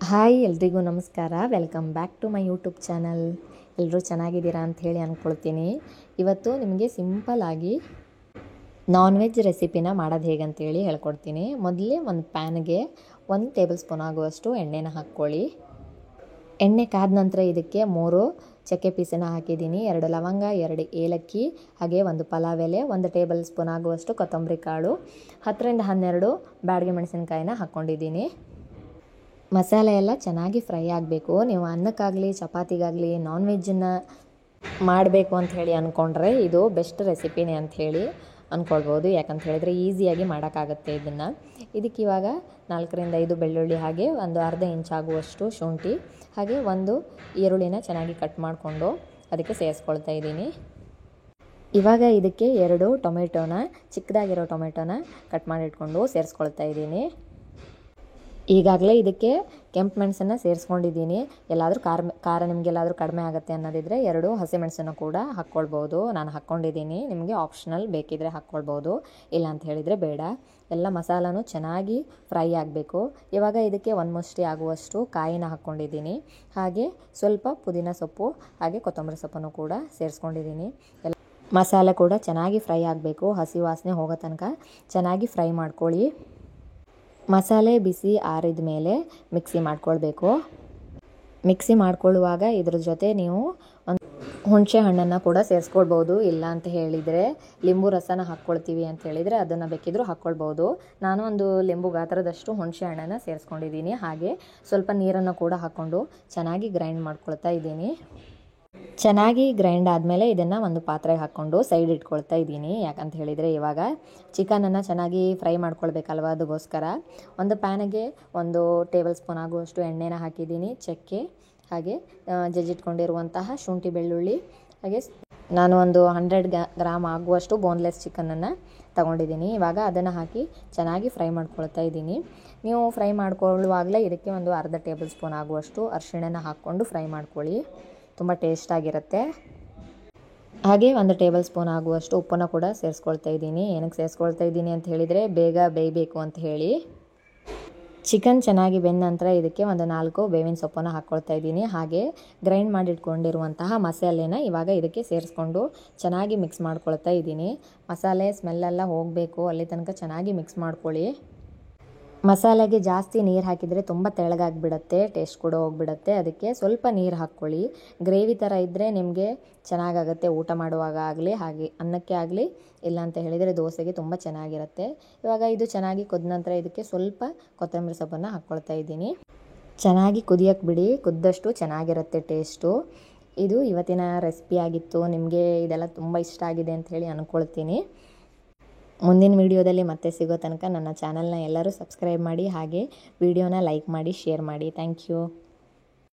Hi ಎಲ್ರಿಗೂ ನಮಸ್ಕಾರ. Welcome back to my YouTube channel. ಎಲ್ಲರೂ ಚೆನ್ನಾಗಿದ್ದೀರಾ ಅಂತ ಹೇಳಿ ಅಂದ್ಕೊಳ್ತೀನಿ. ಇವತ್ತು ನಿಮಗೆ ಸಿಂಪಲ್ಲಾಗಿ ನಾನ್ ವೆಜ್ ರೆಸಿಪಿನ ಮಾಡೋದು ಹೇಗಂತೇಳಿ ಹೇಳ್ಕೊಡ್ತೀನಿ. ಮೊದಲೇ ಒಂದು ಪ್ಯಾನ್ಗೆ 1 ಟೇಬಲ್ ಸ್ಪೂನ್ ಆಗುವಷ್ಟು ಎಣ್ಣೆನ ಹಾಕ್ಕೊಳ್ಳಿ. ಎಣ್ಣೆ ಕಾದ ನಂತರ ಇದಕ್ಕೆ 3 ಚಕ್ಕೆ ಪೀಸನ್ನು ಹಾಕಿದ್ದೀನಿ, 2 ಲವಂಗ, 2 ಏಲಕ್ಕಿ, ಹಾಗೆ 1 ಪಲಾವ್ ಎಲೆ, 1 ಟೇಬಲ್ ಸ್ಪೂನ್ ಆಗುವಷ್ಟು ಕೊತ್ತಂಬರಿ ಕಾಳು, 10ರಿಂದ 12 ಬ್ಯಾಡಗಿ ಮೆಣಸಿನಕಾಯಿನ ಹಾಕ್ಕೊಂಡಿದ್ದೀನಿ. ಮಸಾಲೆ ಎಲ್ಲ ಚೆನ್ನಾಗಿ ಫ್ರೈ ಆಗಬೇಕು. ನೀವು ಅನ್ನಕ್ಕಾಗಲಿ ಚಪಾತಿಗಾಗಲಿ ನಾನ್ ವೆಜ್ಜನ್ನು ಮಾಡಬೇಕು ಅಂತ ಹೇಳಿ ಅಂದ್ಕೊಂಡ್ರೆ ಇದು ಬೆಸ್ಟ್ ರೆಸಿಪಿನೇ ಅಂಥೇಳಿ ಅಂದ್ಕೊಳ್ಬೋದು. ಯಾಕಂತ ಹೇಳಿದ್ರೆ ಈಸಿಯಾಗಿ ಮಾಡೋಕ್ಕಾಗುತ್ತೆ ಇದನ್ನು. ಇದಕ್ಕಿವಾಗ 4ರಿಂದ 5 ಬೆಳ್ಳುಳ್ಳಿ, ಹಾಗೆ ಒಂದು ಅರ್ಧ ಇಂಚ್ ಆಗುವಷ್ಟು ಶುಂಠಿ, ಹಾಗೆ 1 ಈರುಳ್ಳಿನ ಚೆನ್ನಾಗಿ ಕಟ್ ಮಾಡಿಕೊಂಡು ಅದಕ್ಕೆ ಸೇರಿಸ್ಕೊಳ್ತಾ ಇದ್ದೀನಿ. ಇವಾಗ ಇದಕ್ಕೆ 2 ಟೊಮೆಟೊನ, ಚಿಕ್ಕದಾಗಿರೋ ಟೊಮೆಟೊನ ಕಟ್ ಮಾಡಿಟ್ಕೊಂಡು ಸೇರಿಸ್ಕೊಳ್ತಾ ಇದ್ದೀನಿ. ಈಗಾಗಲೇ ಇದಕ್ಕೆ ಕೆಂಪು ಮೆಣಸನ್ನು ಸೇರಿಸ್ಕೊಂಡಿದ್ದೀನಿ. ಎಲ್ಲಾದರೂ ಖಾರ ನಿಮಗೆಲ್ಲಾದರೂ ಕಡಿಮೆ ಆಗುತ್ತೆ ಅನ್ನೋದಿದ್ದರೆ 2 ಹಸಿಮೆಣಸನ್ನು ಕೂಡ ಹಾಕ್ಕೊಳ್ಬೋದು. ನಾನು ಹಾಕ್ಕೊಂಡಿದ್ದೀನಿ, ನಿಮಗೆ ಆಪ್ಷನಲ್ ಬೇಕಿದ್ದರೆ ಹಾಕ್ಕೊಳ್ಬೋದು, ಇಲ್ಲ ಅಂತ ಹೇಳಿದರೆ ಬೇಡ. ಎಲ್ಲ ಮಸಾಲನೂ ಚೆನ್ನಾಗಿ ಫ್ರೈ ಆಗಬೇಕು. ಇವಾಗ ಇದಕ್ಕೆ 1 ಮುಷ್ಟಿ ಆಗುವಷ್ಟು ಕಾಯಿನ ಹಾಕ್ಕೊಂಡಿದ್ದೀನಿ, ಹಾಗೆ ಸ್ವಲ್ಪ ಪುದೀನ ಸೊಪ್ಪು, ಹಾಗೆ ಕೊತ್ತಂಬರಿ ಸೊಪ್ಪನ್ನು ಕೂಡ ಸೇರಿಸ್ಕೊಂಡಿದ್ದೀನಿ. ಮಸಾಲೆ ಕೂಡ ಚೆನ್ನಾಗಿ ಫ್ರೈ ಆಗಬೇಕು. ಹಸಿ ವಾಸನೆ ಹೋಗೋ ತನಕ ಚೆನ್ನಾಗಿ ಫ್ರೈ ಮಾಡ್ಕೊಳ್ಳಿ. ಮಸಾಲೆ ಬಿಸಿ ಆರಿದ ಮೇಲೆ ಮಿಕ್ಸಿ ಮಾಡ್ಕೊಳ್ಬೇಕು. ಮಿಕ್ಸಿ ಮಾಡ್ಕೊಳ್ಳುವಾಗ ಇದ್ರ ಜೊತೆ ನೀವು ಒಂದು ಹುಣಸೆ ಹಣ್ಣನ್ನು ಕೂಡ ಸೇರಿಸ್ಕೊಳ್ಬೋದು. ಇಲ್ಲ ಅಂತ ಹೇಳಿದರೆ ಲಿಂಬು ರಸನ ಹಾಕ್ಕೊಳ್ತೀವಿ ಅಂತ ಹೇಳಿದರೆ ಅದನ್ನು ಬೇಕಿದ್ರೂ ಹಾಕ್ಕೊಳ್ಬೋದು. ನಾನು ಒಂದು ಲಿಂಬು ಗಾತ್ರದಷ್ಟು ಹುಣಸೆ ಹಣ್ಣನ್ನು ಸೇರಿಸ್ಕೊಂಡಿದ್ದೀನಿ. ಹಾಗೆ ಸ್ವಲ್ಪ ನೀರನ್ನು ಕೂಡ ಹಾಕ್ಕೊಂಡು ಚೆನ್ನಾಗಿ ಗ್ರೈಂಡ್ ಮಾಡ್ಕೊಳ್ತಾ ಇದ್ದೀನಿ. ಚೆನ್ನಾಗಿ ಗ್ರೈಂಡ್ ಆದಮೇಲೆ ಇದನ್ನು ಒಂದು ಪಾತ್ರೆಗೆ ಹಾಕ್ಕೊಂಡು ಸೈಡ್ ಇಟ್ಕೊಳ್ತಾ ಇದ್ದೀನಿ. ಯಾಕಂತ ಹೇಳಿದರೆ ಇವಾಗ ಚಿಕನನ್ನು ಚೆನ್ನಾಗಿ ಫ್ರೈ ಮಾಡ್ಕೊಳ್ಬೇಕಲ್ವ, ಅದಕ್ಕೋಸ್ಕರ. ಒಂದು ಪ್ಯಾನಿಗೆ 1 ಟೇಬಲ್ ಸ್ಪೂನ್ ಆಗುವಷ್ಟು ಎಣ್ಣೆನ ಹಾಕಿದ್ದೀನಿ. ಚಕ್ಕೆ, ಹಾಗೆ ಜಜ್ಜಿಟ್ಕೊಂಡಿರುವಂತಹ ಶುಂಠಿ ಬೆಳ್ಳುಳ್ಳಿ, ಹಾಗೆ ನಾನು ಒಂದು 100 ಗ್ರಾಮ್ ಆಗುವಷ್ಟು ಬೋನ್ಲೆಸ್ ಚಿಕನನ್ನು ತಗೊಂಡಿದ್ದೀನಿ. ಇವಾಗ ಅದನ್ನು ಹಾಕಿ ಚೆನ್ನಾಗಿ ಫ್ರೈ ಮಾಡ್ಕೊಳ್ತಾ ಇದ್ದೀನಿ. ನೀವು ಫ್ರೈ ಮಾಡ್ಕೊಳ್ಳುವಾಗಲೇ ಇದಕ್ಕೆ ಒಂದು ಅರ್ಧ ಟೇಬಲ್ ಸ್ಪೂನ್ ಆಗುವಷ್ಟು ಅರಿಶಿಣನ ಹಾಕ್ಕೊಂಡು ಫ್ರೈ ಮಾಡ್ಕೊಳ್ಳಿ, ತುಂಬ ಟೇಸ್ಟಾಗಿರುತ್ತೆ. ಹಾಗೆ 1 ಟೇಬಲ್ ಸ್ಪೂನ್ ಆಗುವಷ್ಟು ಉಪ್ಪನ್ನು ಕೂಡ ಸೇರಿಸ್ಕೊಳ್ತಾ ಇದ್ದೀನಿ. ಏನಕ್ಕೆ ಸೇರಿಸ್ಕೊಳ್ತಾ ಇದ್ದೀನಿ ಅಂತ ಹೇಳಿದರೆ ಬೇಗ ಬೇಯಬೇಕು ಅಂತ ಹೇಳಿ. ಚಿಕನ್ ಚೆನ್ನಾಗಿ ಬೆಂದ ನಂತರ ಇದಕ್ಕೆ ಒಂದು 4 ಬೇವಿನ ಸೊಪ್ಪನ್ನು ಹಾಕ್ಕೊಳ್ತಾ ಇದ್ದೀನಿ. ಹಾಗೆ ಗ್ರೈಂಡ್ ಮಾಡಿಟ್ಕೊಂಡಿರುವಂತಹ ಮಸಾಲೆನ ಇವಾಗ ಇದಕ್ಕೆ ಸೇರಿಸ್ಕೊಂಡು ಚೆನ್ನಾಗಿ ಮಿಕ್ಸ್ ಮಾಡ್ಕೊಳ್ತಾ ಇದ್ದೀನಿ. ಮಸಾಲೆ ಸ್ಮೆಲ್ಲೆಲ್ಲ ಹೋಗಬೇಕು, ಅಲ್ಲಿ ತನಕ ಚೆನ್ನಾಗಿ ಮಿಕ್ಸ್ ಮಾಡ್ಕೊಳ್ಳಿ. ಮಸಾಲೆಗೆ ಜಾಸ್ತಿ ನೀರು ಹಾಕಿದರೆ ತುಂಬ ತೆಳ್ಳಗಾಗಿಬಿಡುತ್ತೆ, ಟೇಸ್ಟ್ ಕೂಡ ಹೋಗಿಬಿಡುತ್ತೆ. ಅದಕ್ಕೆ ಸ್ವಲ್ಪ ನೀರು ಹಾಕ್ಕೊಳ್ಳಿ. ಗ್ರೇವಿ ಥರ ಇದ್ದರೆ ನಿಮಗೆ ಚೆನ್ನಾಗಾಗುತ್ತೆ ಊಟ ಮಾಡುವಾಗ ಆಗಲಿ, ಹಾಗೆ ಅನ್ನಕ್ಕೆ ಆಗಲಿ, ಇಲ್ಲ ಅಂತ ಹೇಳಿದರೆ ದೋಸೆಗೆ ತುಂಬ ಚೆನ್ನಾಗಿರುತ್ತೆ. ಇವಾಗ ಇದು ಚೆನ್ನಾಗಿ ಕುದ ನಂತರ ಇದಕ್ಕೆ ಸ್ವಲ್ಪ ಕೊತ್ತಂಬರಿ ಸೊಪ್ಪನ್ನು ಹಾಕ್ಕೊಳ್ತಾ ಇದ್ದೀನಿ. ಚೆನ್ನಾಗಿ ಕುದಿಯೋಕ್ಕೆ ಬಿಡಿ, ಕುದ್ದಷ್ಟು ಚೆನ್ನಾಗಿರುತ್ತೆ ಟೇಸ್ಟು. ಇದು ಇವತ್ತಿನ ರೆಸಿಪಿ ಆಗಿತ್ತು. ನಿಮಗೆ ಇದೆಲ್ಲ ತುಂಬ ಇಷ್ಟ ಆಗಿದೆ ಅಂತ ಹೇಳಿ ಅಂದ್ಕೊಳ್ತೀನಿ. ಮುಂದಿನ ವಿಡಿಯೋದಲ್ಲಿ ಮತ್ತೆ ಸಿಗೋ ತನಕ ನನ್ನ ಚಾನಲ್ನ ಎಲ್ಲರೂ ಸಬ್ಸ್ಕ್ರೈಬ್ ಮಾಡಿ, ಹಾಗೆ ವಿಡಿಯೋನ ಲೈಕ್ ಮಾಡಿ, ಶೇರ್ ಮಾಡಿ. Thank you.